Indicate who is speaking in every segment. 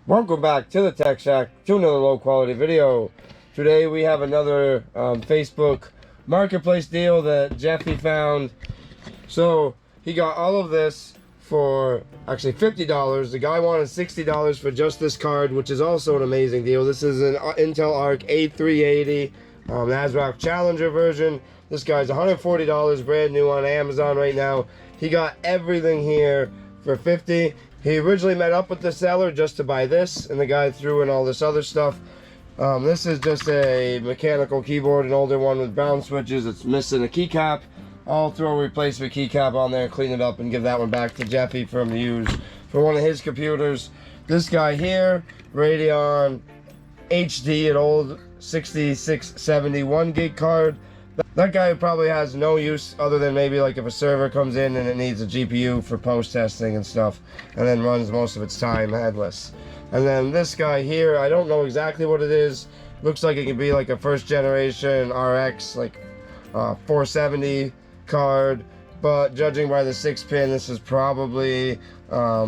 Speaker 1: Welcome back to the Tech Shack, to another low quality video. Today we have another Facebook marketplace deal that Jeffy found. So he got all of this for actually $50. The guy wanted $60 for just this card, which is also an amazing deal. This is an Intel Arc A380 ASRock Challenger version. This guy's $140 brand new on Amazon right now. He got everything here for $50. He originally met up with the seller just to buy this, and the guy threw in all this other stuff. This is just a mechanical keyboard, an older one with brown switches. It's missing a keycap. I'll throw a replacement keycap on there, clean it up, and give that one back to Jeffy for him to use for one of his computers. This guy here, Radeon HD, an old 6671 gig card. That guy probably has no use other than maybe like if a server comes in and it needs a GPU for post testing and stuff, and then runs most of its time headless. And then this guy here, I don't know exactly what it is. Looks like it could be like a first generation RX, like 470 card, but judging by the 6-pin, this is probably a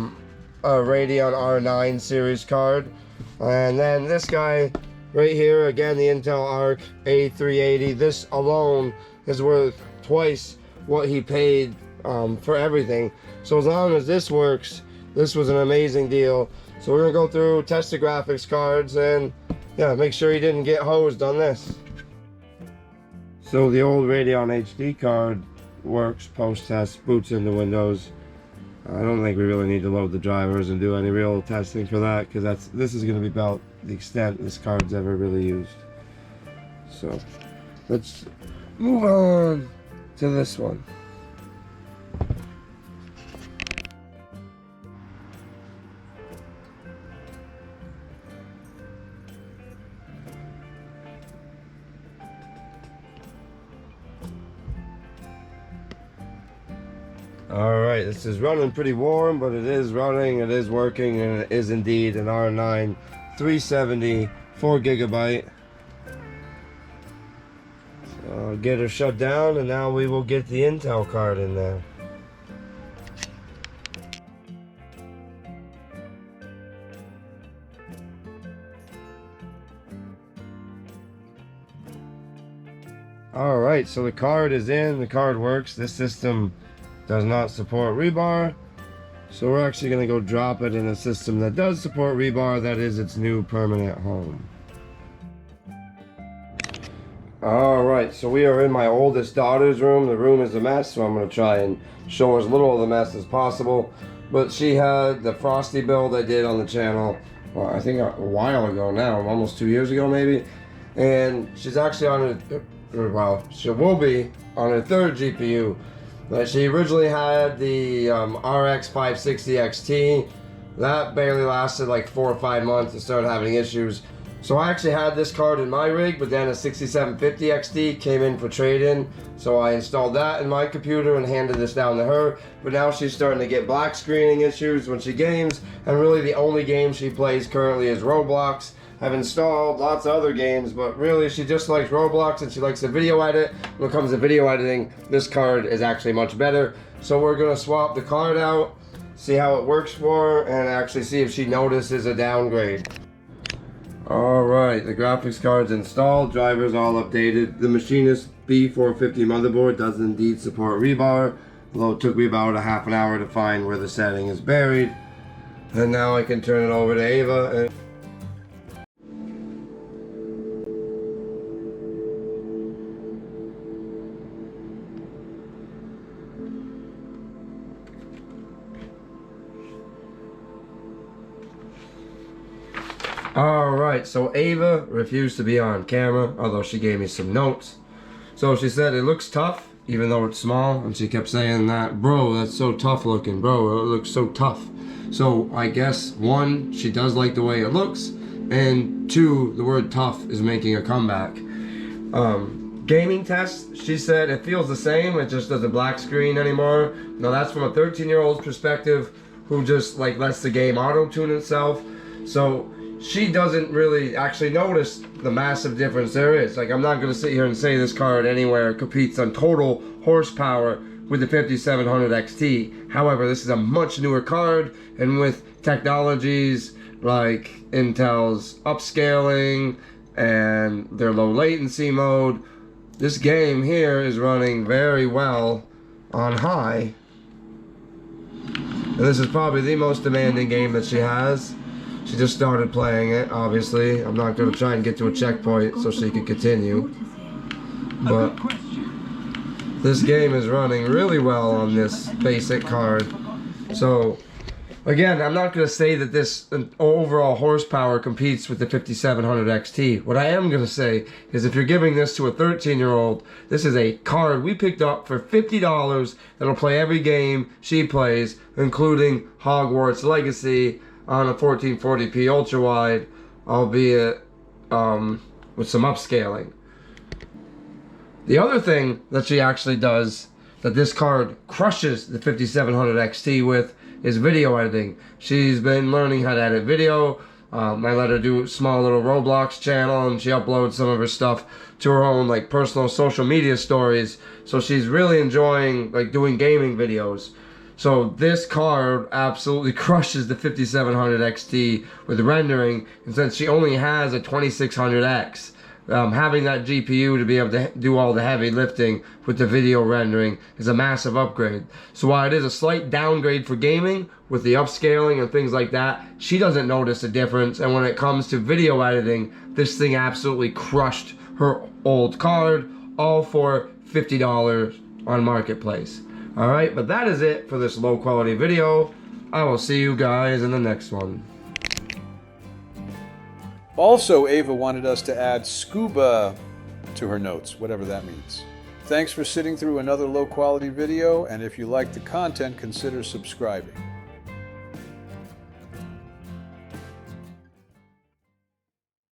Speaker 1: Radeon R9 series card. And then this guy right here, again, the Intel Arc A380. This alone is worth twice what he paid for everything. So as long as this works, this was an amazing deal. So we're gonna go through, test the graphics cards, and yeah, make sure he didn't get hosed on this. So the old Radeon HD card works post-test, boots into Windows. I don't think we really need to load the drivers and do any real testing for that, because this is going to be about the extent this card's ever really used. So let's move on to this one. Alright, this is running pretty warm, but it is running, it is working, and it is indeed an R9 370 4GB. So I'll get her shut down, and now we will get the Intel card in there. Alright, so the card is in, the card works. This system does not support rebar, so we're actually going to go drop it in a system that does support rebar, that is its new permanent home. Alright, so we are in my oldest daughter's room. The room is a mess, so I'm going to try and show as little of the mess as possible. But she had the Frosty build I did on the channel, well, I think a while ago now, almost 2 years ago maybe, and she's actually on her, well, she will be on her third GPU. She originally had the RX 560 XT. That barely lasted like 4 or 5 months and started having issues. So I actually had this card in my rig, but then a 6750 XT came in for trade-in. So I installed that in my computer and handed this down to her. But now she's starting to get black screening issues when she games, and really the only game she plays currently is Roblox. I've installed lots of other games, but really she just likes Roblox and she likes to video edit. When it comes to video editing, this card is actually much better. So we're gonna swap the card out, see how it works for her, and actually see if she notices a downgrade. Alright, the graphics card's installed, drivers all updated. The Machinist B450 motherboard does indeed support rebar, although it took me about a half an hour to find where the setting is buried. And now I can turn it over to Ava. Alright, so Ava refused to be on camera, although she gave me some notes. So she said it looks tough, even though it's small, and she kept saying that, bro, that's so tough looking, bro, it looks so tough. So I guess, one, she does like the way it looks, and two, the word tough is making a comeback. Gaming test, she said it feels the same, it just doesn't black screen anymore. Now that's from a 13-year-old's perspective who just like lets the game auto-tune itself. So she doesn't really actually notice the massive difference there is. Like, I'm not going to sit here and say this card anywhere competes on total horsepower with the 5700 XT. However, this is a much newer card, and with technologies like Intel's upscaling and their low latency mode. This game here is running very well on high. And this is probably the most demanding game that she has. She just started playing it, obviously. I'm not going to try and get to a checkpoint so she can continue. But this game is running really well on this basic card. So, again, I'm not going to say that this overall horsepower competes with the 5700 XT. What I am going to say is if you're giving this to a 13-year-old, this is a card we picked up for $50 that'll play every game she plays, including Hogwarts Legacy on a 1440p ultra-wide, albeit with some upscaling. The other thing that she actually does that this card crushes the 5700 XT with is video editing. She's been learning how to edit video. I let her do a small little Roblox channel, and she uploads some of her stuff to her own like personal social media stories. So she's really enjoying like doing gaming videos. So this card absolutely crushes the 5700 XT with rendering, and since she only has a 2600X, having that GPU to be able to do all the heavy lifting with the video rendering is a massive upgrade. So while it is a slight downgrade for gaming with the upscaling and things like that, she doesn't notice a difference. And when it comes to video editing, this thing absolutely crushed her old card, all for $50 on Marketplace. Alright, but that is it for this low quality video. I will see you guys in the next one.
Speaker 2: Also, Ava wanted us to add scuba to her notes, whatever that means. Thanks for sitting through another low-quality video, and if you like the content, consider subscribing.